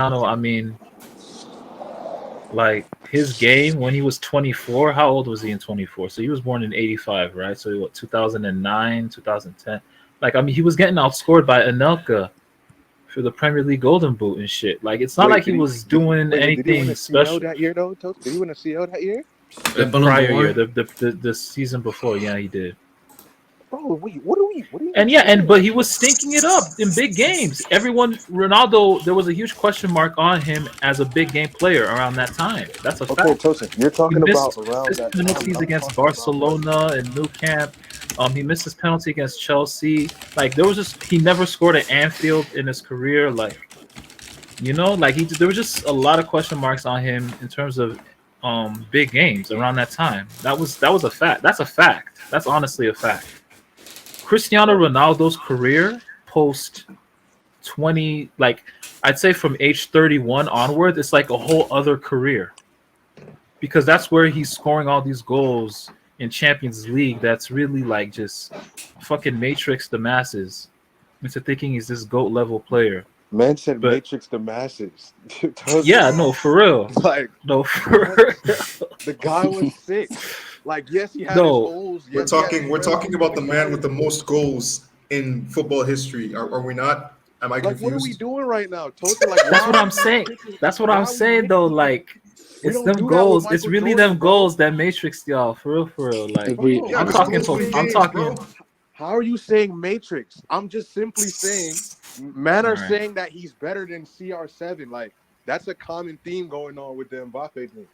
I mean, like his game when he was 24. How old was he in 24? So he was born in 85, right? So what, 2009, 2010. Like I mean, he was getting outscored by Anelka for the Premier League Golden Boot and shit. Like it's not Wait, like he was doing did he win anything a CO special. that year though? Did he win a CO that year? The Ballon prior d'Or? year, the season before, yeah, he did. Bro, wait, what are you And yeah, saying? but he was stinking it up in big games. Ronaldo, there was a huge question mark on him as a big game player around that time. That's a fact. Okay, Tosin, you're talking He about missed around his that penalties time. against Barcelona and Nou Camp. He missed his penalty against Chelsea. Like he never scored at Anfield in his career. Like, like there was just a lot of question marks on him in terms of big games around that time. That was a fact. That's a fact. That's honestly a fact. Cristiano Ronaldo's career post 20, like I'd say from age 31 onward, it's like a whole other career, because that's where he's scoring all these goals in Champions League. That's really like just fucking matrix the masses into thinking he's this GOAT level player. Man said But- matrix the masses. Yeah, no, for real. Like, No, for real. the guy was sick. Like, yes, he had No. his goals. We're Yes, he had talking. his We're goals, talking about the but man guy with the was most goals in football history. Are we not? Am I Like, confused? what are we doing right now, Tosin? Like, That's why what are I'm we saying. picking- That's what why I'm are we saying picking- though. Like We it's don't them do that with goals. It's Michael really Jordan, them bro. goals that matrix y'all. For real. Like Agreed. Bro, Yeah, I'm but talking. it's 20 I'm games, talking. bro. How are you saying matrix? I'm just simply saying, men are Alright. saying that he's better than CR7. Like, that's a common theme going on with the Mbappe thing.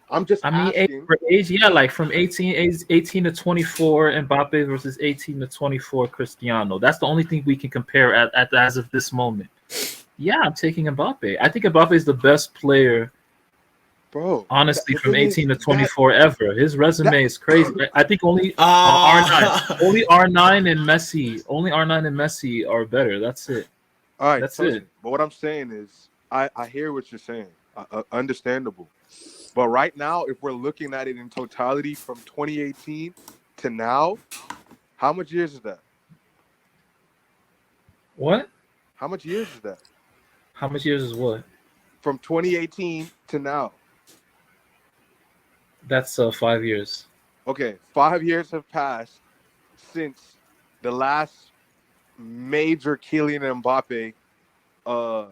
I'm just I mean, asking. for age, yeah, like from 18 to 24, Mbappe versus 18 to 24, Cristiano. That's the only thing we can compare at as of this moment. Yeah, I'm taking Mbappe. I think Mbappe is the best player, Bro, honestly, the from thing is 18 to that- 24 ever. His resume is crazy. I think only R9, only R9 and Messi are better. That's it. All right, That's Tosin, it. But what I'm saying is, I hear what you're saying. Understandable. But right now, if we're looking at it in totality from 2018 to now, how much years is that? What? How much years is that? How much years is what? From 2018 to now. That's 5 years. Okay, 5 years have passed since the last major Kylian Mbappe. Oh,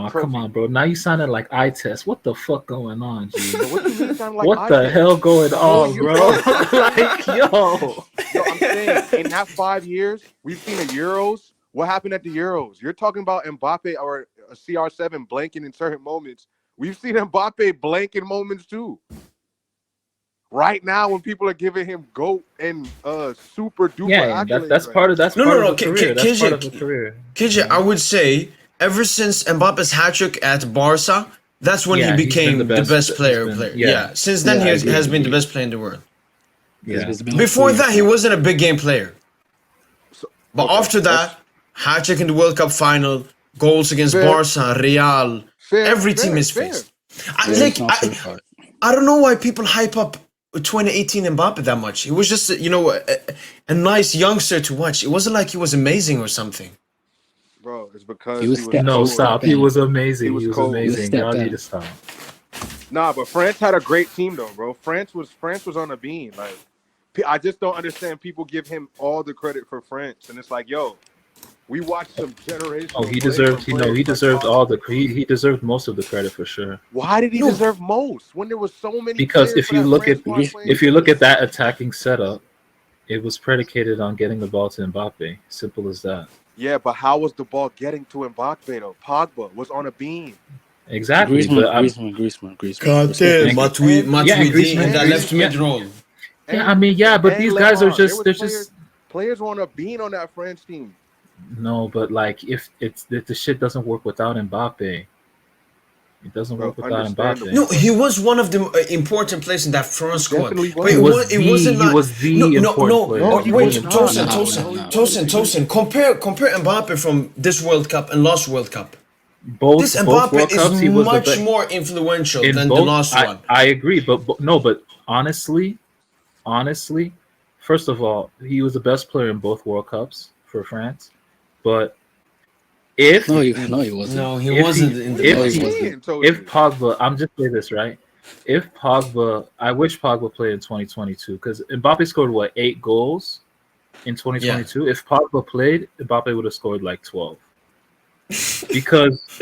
Trophy. come on, bro. Now you sounded like eye test. What the fuck going on, G? But what do you mean sound like What the iPad? hell going on, you bro? know. Like, yo. No, I'm saying in that 5 years, we've seen the Euros. What happened at the Euros? You're talking about Mbappe or a CR7 blanking in certain moments. We've seen Mbappe blanking moments too. Right now, when people are giving him GOAT and super duper Yeah, accolades, that's right part of that's No, part no, of no, the career. That's part of KJ, the career. KJ, I would say ever since Mbappe's hat trick at Barca, that's when Yeah, he he's been became the the best. best player. He's been- Yeah. yeah. Since then, Yeah, he I has, agree, has been the agree. best player in the world. Yeah. It's been like Before 4 that, years he now. wasn't a big game player. So, But okay, after that, hat trick in the World Cup final, goals against Fair. Barca, Real, every team is fair. faced. Yeah, it's not certified. I don't know why people hype up 2018 Mbappe that much. He was just, a nice youngster to watch. It wasn't like he was amazing or something. Bro, it's because He was stepping No, cold. stop. He was amazing. He He was was cold. He was amazing. stepped Y'all down. need to stop. Nah, but France had a great team though, bro. France was on a beam. Like, I just don't understand. People give him all the credit for France, and it's like, yo, we watched some generational. Oh, he play deserved. from He France. deserved Like, all the. He deserved most of the credit for sure. Why did he No. deserve most when there was so many? Because players if for you that look France at squad playing if you look together? at that attacking setup, it was predicated on getting the ball to Mbappe. Simple as that. Yeah, but how was the ball getting to Mbappe though? Pogba was on a beam. Exactly. But Griezmann. Kanté, And- Matuidi in that Griezmann, left mid role. yeah, I mean, yeah, but and these guys are Lemar. just. There They're was just. players were on a beam on that France team. No, but like if the shit doesn't work without Mbappe, it doesn't Bro, work without understandable. Mbappe. No, he was one of the important players in that France squad. Definitely But was. He was the important player. Oh, he wait, was not. Tosin. Compare Mbappe from this World Cup and last World Cup. Both This World Mbappe Cups, is he was the much best. more influential In than both, the last one. I agree, but honestly, first of all, he was the best player in both World Cups for France. But If No, he wasn't. No, he If wasn't he- in if the he best. wasn't. if Pogba, I'm just say this right. If Pogba, I wish Pogba played in 2022 because Mbappe scored what 8 goals in 2022. If Pogba played, Mbappe would have scored like 12. Because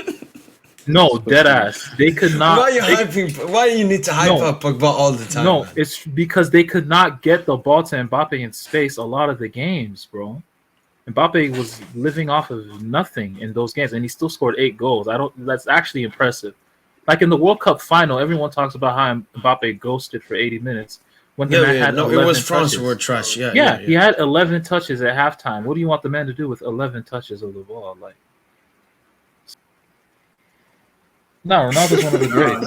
no, dead ass, they could not. Why you they- hyping? Why you need to hype No. up Pogba all the time? No, man? it's because they could not get the ball to Mbappe in space a lot of the games, bro. Mbappe was living off of nothing in those games, and he still scored 8 goals. That's actually impressive. Like in the World Cup final, everyone talks about how Mbappe ghosted for 80 minutes when the man had no, 11 it was France touches. who were trash. Yeah, he had 11 touches at halftime. What do you want the man to do with 11 touches of the ball? Like, no, Ronaldo's one of the greats.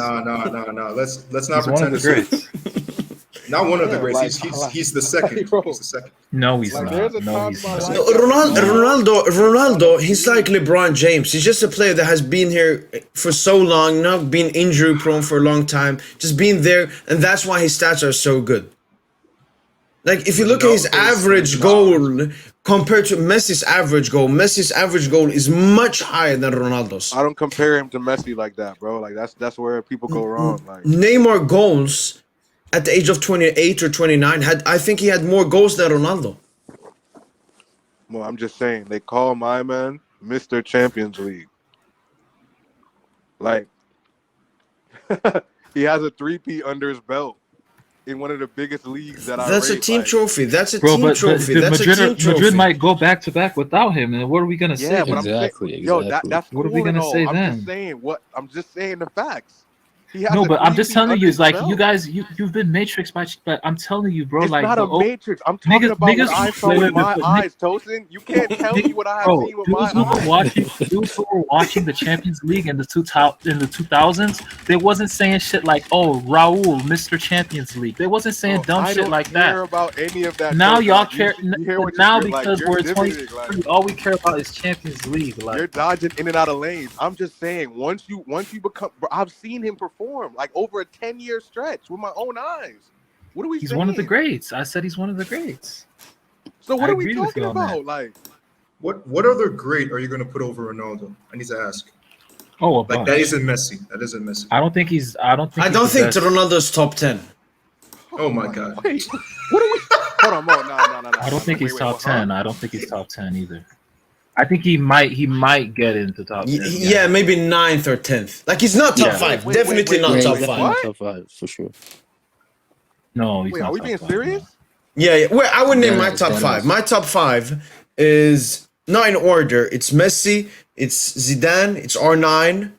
No. Let's not He's one of pretend the to say greats. not one of the Yeah, greats. like- He's the second. bro. He's the second. No, he's Like, not. there's a No, time he's in my not. life- Ronaldo, he's like LeBron James. He's just a player that has been here for so long, not been injury prone for a long time, just been there, and that's why his stats are so good. Like if you look at his average goal compared to Messi's average goal is much higher than Ronaldo's. I don't compare him to Messi like that, bro. Like that's where people go wrong. Like Neymar goals at the age of 28 or 29 I think he had more goals than Ronaldo. well, I'm just saying they call my man Mr. Champions League. Like he has a 3-peat under his belt in one of the biggest leagues that I That's a rate, team like, trophy. That's a Bro, team trophy. That's a team trophy. Madrid might go back to back without him, and what are we gonna say? Yeah, then? but I'm saying, Exactly, yo, exactly. that's What are cool we gonna and all. say I'm then? just saying what I'm just saying the facts. He has No, a but I'm just 3-peat telling under you, his it's like belt. you guys, you've been matrixed by. But I'm telling you, bro, It's like not the a old- matrix. I'm talking niggas- about niggas- what I saw wait, with wait, my but eyes, Tosin. You can't tell me what I have Bro, seen with my dudes who were eyes. watching the Champions League in the 2000s, they wasn't saying shit like, "Oh, Raul, Mr. Champions League." They wasn't saying Bro, dumb I shit don't like care that. about any of that. Now Tosin. y'all Like, care. you hear what Now you're, because you're we're dividing, 20, all we care about is Champions League. Like, you're dodging in and out of lanes. I'm just saying, once you become, bro, I've seen him perform like over a 10-year stretch with my own eyes. What are we he's saying? one of the greats. I said he's one of the greats. So what I are we agree with talking you on that. about? Like, What other great are you going to put over Ronaldo? I need to ask. Oh, a Like bunch. that isn't Messi. That isn't Messi. I don't think he's. I don't think. I he's don't the think best. Ronaldo's top 10. Oh my God. wait, what are we? Hold on, Mo. No. I don't think he's top wait, huh? 10. I don't think he's top 10 either. I think he might get into top 10. Yeah, maybe 9th or 10th. Like he's not top Yeah. 5. Wait, Definitely wait, not wait, top wait, 5. what? Top 5 for sure. No, he's Wait, not. are we top being 5, serious? no. Yeah. Well, I would name Yeah, my top that 5. is. My top 5 is not in order. It's Messi, it's Zidane, it's R9,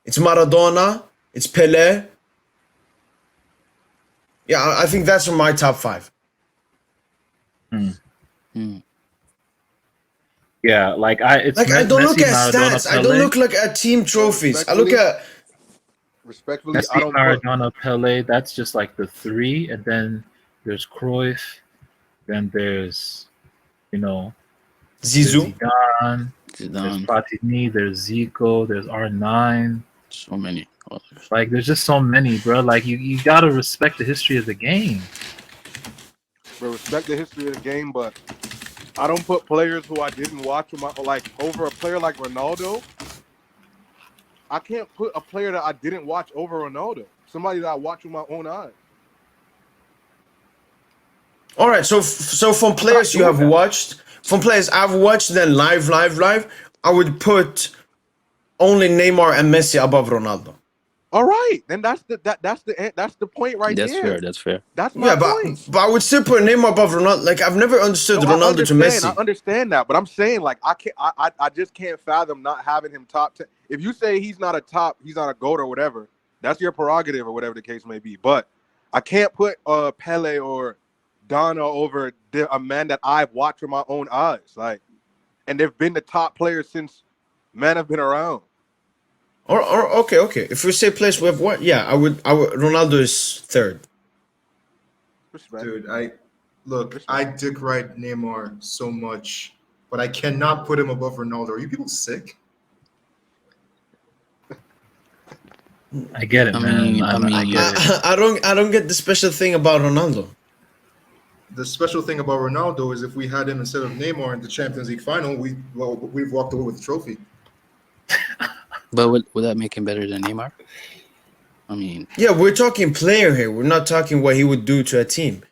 it's Maradona, it's Pelé. Yeah, I think that's my top 5. Yeah, like I don't look Messi, at Maradona, stats. I don't Pelé. look like at team trophies. I look at Respectfully, Messi, I don't put, Maradona, Pelé. That's just like the 3, and then there's Cruyff. Then there's, there's Zizou. Zidane. There's Zidane, Platini. There's Zico. There's R9. so many others. Like there's just so many, bro. Like you gotta respect the history of the game. bro, respect the history of the game, but I don't put players who I didn't watch with my like over a player like Ronaldo. I can't put a player that I didn't watch over Ronaldo. Somebody that I watch with my own eyes. All right, so from players you have watched, from players I've watched, then live, I would put only Neymar and Messi above Ronaldo. All right, then that's the point right That's there. fair. That's fair. That's my Yeah, point. but I would still put Neymar above Ronaldo. Like I've never understood No, Ronaldo to Messi. I understand that, but I'm saying like I just can't fathom not having him top 10. If you say he's not a GOAT or whatever, that's your prerogative or whatever the case may be. But I can't put Pele or Donna over a man that I've watched with my own eyes. Like, and they've been the top players since men have been around. Or okay. If we say place we have what? Yeah, I would. Ronaldo is 3rd. Respect. Dude, I dick ride Neymar so much, but I cannot put him above Ronaldo. Are you people sick? I get it, I man. mean, I get it. I don't get the special thing about Ronaldo. The special thing about Ronaldo is if we had him instead of Neymar in the Champions League final, we've walked away with the trophy. But would that make him better than Neymar? I mean, Yeah, we're talking player here. We're not talking what he would do to a team.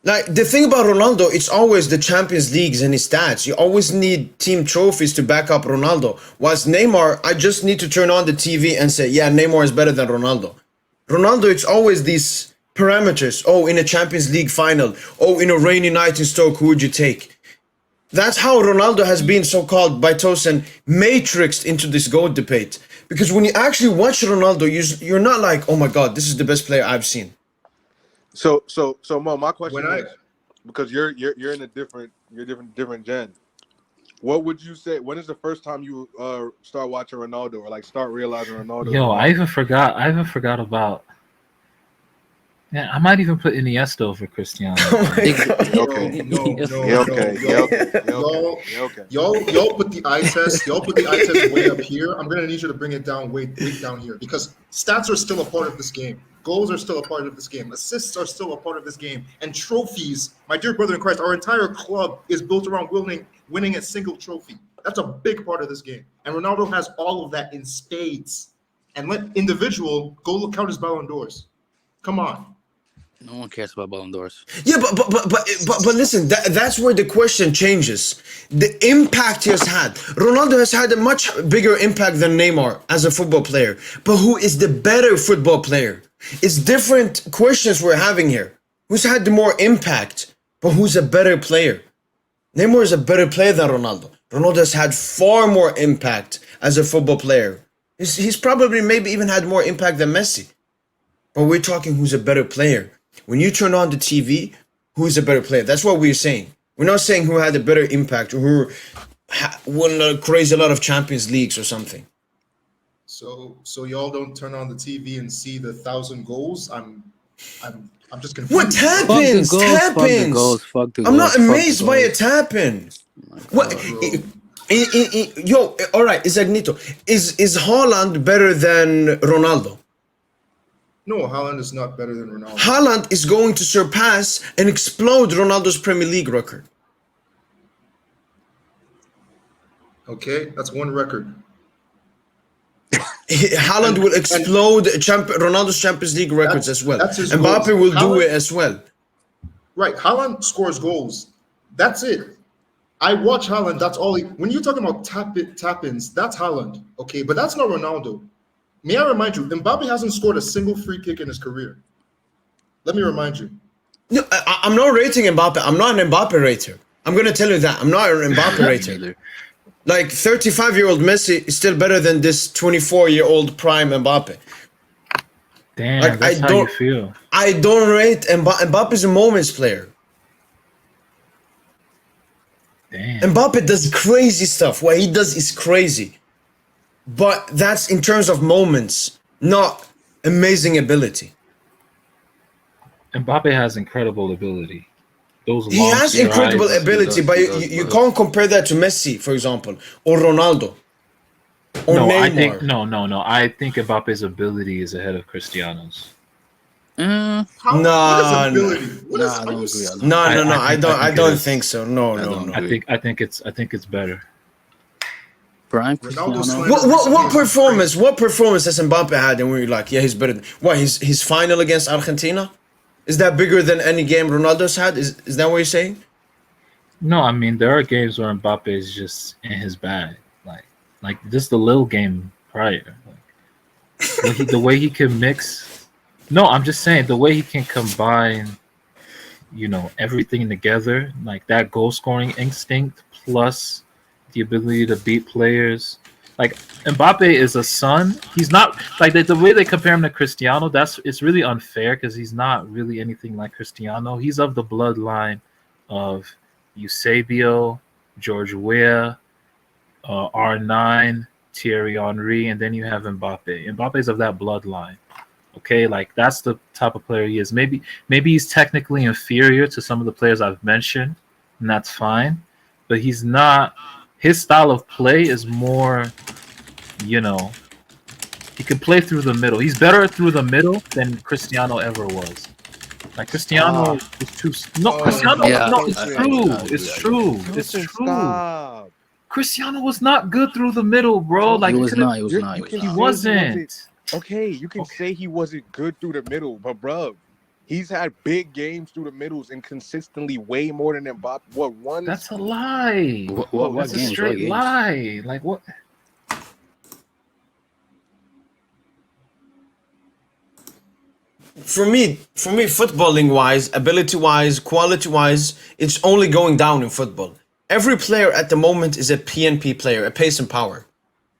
Like, the thing about Ronaldo, it's always the Champions Leagues and his stats. You always need team trophies to back up Ronaldo. Whilst Neymar, I just need to turn on the TV and say, yeah, Neymar is better than Ronaldo. Ronaldo, it's always these parameters. Oh, in a Champions League final. Oh, in a rainy night in Stoke, who would you take? That's how Ronaldo has been so-called by Tosin matrixed into this GOAT debate. Because when you actually watch Ronaldo, you're not like, oh my God, this is the best player I've seen. So Mo, my question When I- is, because you're in a different gen. What would you say? When is the first time you start watching Ronaldo or like start realizing Ronaldo? Yo, I even forgot about. Yeah, I might even put Iniesta over Cristiano. Oh my God. Okay. Y'all put the eye test. Y'all put the eye test way up here. I'm gonna need you to bring it down way down here because stats are still a part of this game. Goals are still a part of this game. Assists are still a part of this game. And trophies, my dear brother in Christ, our entire club is built around winning a single trophy. That's a big part of this game. And Ronaldo has all of that in spades. And let individual go look count his Ballon d'Ors. Come on. no one cares about Ballon d'Ors. Yeah, but listen, that's where the question changes. The impact he has had. Ronaldo has had a much bigger impact than Neymar as a football player. But who is the better football player? It's different questions we're having here. Who's had the more impact, but who's a better player? Neymar is a better player than Ronaldo. Ronaldo has had far more impact as a football player. He's probably maybe even had more impact than Messi. But we're talking who's a better player. When you turn on the TV, who's a better player? That's what we're saying. We're not saying who had a better impact or who won a crazy lot of Champions Leagues or something. So y'all don't turn on the TV and see the 1,000 goals. I'm just confused. What happens? Fuck the goals. Fuck the goals. I'm not Fuck the amazed by goals. it happen. Oh my What? God. Yo, all right, Isagnito. Is Haaland better than Ronaldo? No, Haaland is not better than Ronaldo. Haaland is going to surpass and explode Ronaldo's Premier League record. Okay, that's one record. Haaland will explode Ronaldo's Champions League records as well. That's his Mbappe goals. will do Haaland- it as well. Right, Haaland scores goals. That's it. I watch Haaland. That's all. When you're talking about tap-ins, that's Haaland. Okay, but that's not Ronaldo. May I remind you, Mbappe hasn't scored a single free kick in his career. Let me remind you. No, I'm not rating Mbappe. I'm not an Mbappe rater. I'm going to tell you that. I'm not an Mbappe rater. Neither. Like 35-year-old Messi is still better than this 24-year-old prime Mbappe. Damn, Like, that's I how don't- you feel. I don't rate Mbappe. Mbappe is a moments player. Damn. Mbappe does crazy stuff. What he does is crazy. But that's in terms of moments, not amazing ability. Mbappe has incredible ability. Those He long has incredible strides. ability, does, but he does, you but- can't compare that to Messi, for example, or Ronaldo, or No, Neymar. I think no. I think Mbappe's ability is ahead of Cristiano's. What Nah, is ability? What is, Nah, I are don't you agree on that. No, I think I it don't is. think so. No. don't agree. I think it's better. Prime Ronaldo's Cristiano. What performance? What performance has Mbappe had? And we're like, yeah, he's better. What his final against Argentina? Is that bigger than any game Ronaldo's had? Is that what you're saying? No, I mean there are games where Mbappe is just in his bag, like just the little game prior. Like, the way he can mix. No, I'm just saying the way he can combine, everything together, like that goal scoring instinct plus the ability to beat players. Like Mbappe is a son. He's not like the way they compare him to Cristiano. It's really unfair because he's not really anything like Cristiano. He's of the bloodline of Eusebio, George Weah, R9, Thierry Henry, and then you have Mbappe. Mbappe's of that bloodline. Okay, like that's the type of player he is. Maybe he's technically inferior to some of the players I've mentioned, and that's fine. But he's not. His style of play is more, he can play through the middle. He's better through the middle than Cristiano ever was. Like Cristiano is too. No, Cristiano. yeah, no, it's I- true. I- It's true. It's Listen, true. Stop. Cristiano was not good through the middle, bro. Like He was could've- not. He was not. He You was can He not. say wasn't. Okay, you can say he wasn't good through the middle, but bro, he's had big games through the middles and consistently way more than Mbappe. What one? That's a lie. What That's a games? straight What games? lie. Like what? For me, footballing wise, ability wise, quality wise, it's only going down in football. Every player at the moment is a PNP player, a pace and power.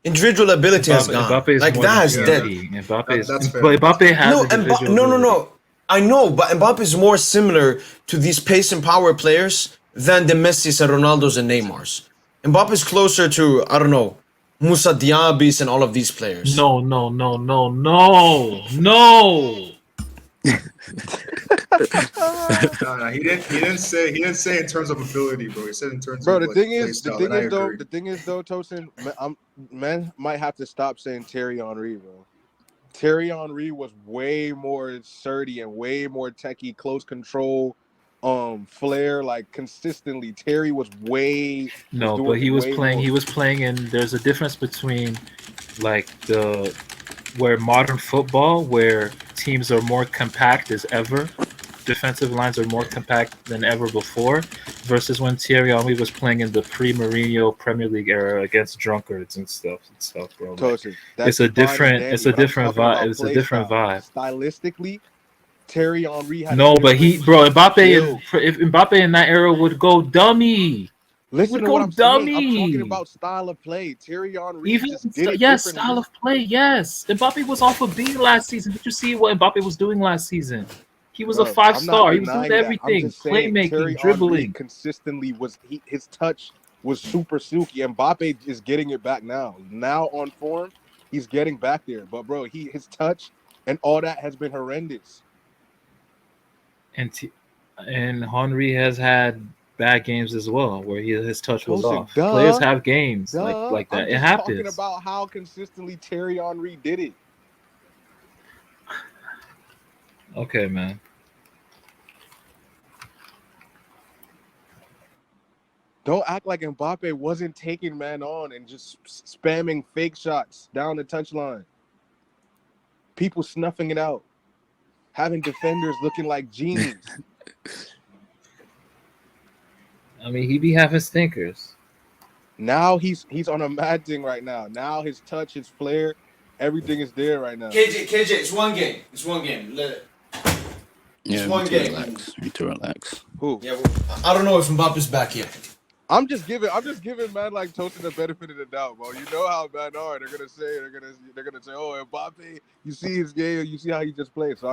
Individual ability has gone. Mbappe is Like more that than has dead. PNP. Mbappe is, That's fair. but Mbappe has No, individual no. ability. I know, but Mbappe is more similar to these pace and power players than the Messis and Ronaldos and Neymars. Mbappe is closer to, I don't know, Moussa Diabis and all of these players. No. No, he didn't say in terms of ability, bro. He said in terms Bro, of the like, thing play is, style, and I agree. Tosin, man might have to stop saying Thierry Henry, bro. Thierry Henry was way more sturdy and way more techie, close control, flair, like consistently. Terry was way No, doing but he was way playing. more. He was playing, and there's a difference between like where modern football, where teams are more compact as ever, defensive lines are more compact than ever before, versus when Thierry Henry was playing in the pre-Mourinho Premier League era against drunkards and stuff, bro. Like, Tosin, it's a different vibe. It's a different vibe. Stylistically, Thierry Henry had No, a but different Mbappe, skill. if Mbappe in that era would go dummy. Listen would to go what I'm saying. I'm dummy. talking about style of play. Thierry Henry Even just did it yes, differently. style of play, yes. Mbappe was off of being last season. Did you see what Mbappe was doing last season? He was a Bro, 5-star. I'm He not was doing denying that. I'm everything, just saying Thierry playmaking, Henry dribbling. consistently his touch was super silky. Mbappe is getting it back now. Now on form, he's getting back there. But bro, his touch and all that has been horrendous. And Henry has had bad games as well, where his touch was Tosin, off. Players duh. have games like that. I'm It just talking happens. about how consistently Thierry Henry did it. Okay, man. Don't act like Mbappe wasn't taking man on and just spamming fake shots down the touchline. People snuffing it out. Having defenders looking like genies. I mean, he be having stinkers. Now he's on a mad thing right now. Now his touch, his flair, everything is there right now. KJ, it's one game. Let it. Yeah, one need to game. relax. Need to relax. Who? Yeah, I don't know if Mbappe's back yet. I'm just giving man like Tosin the benefit of the doubt, bro. You know how bad are they're gonna say, oh Mbappe, you see his game, you see how he just played. So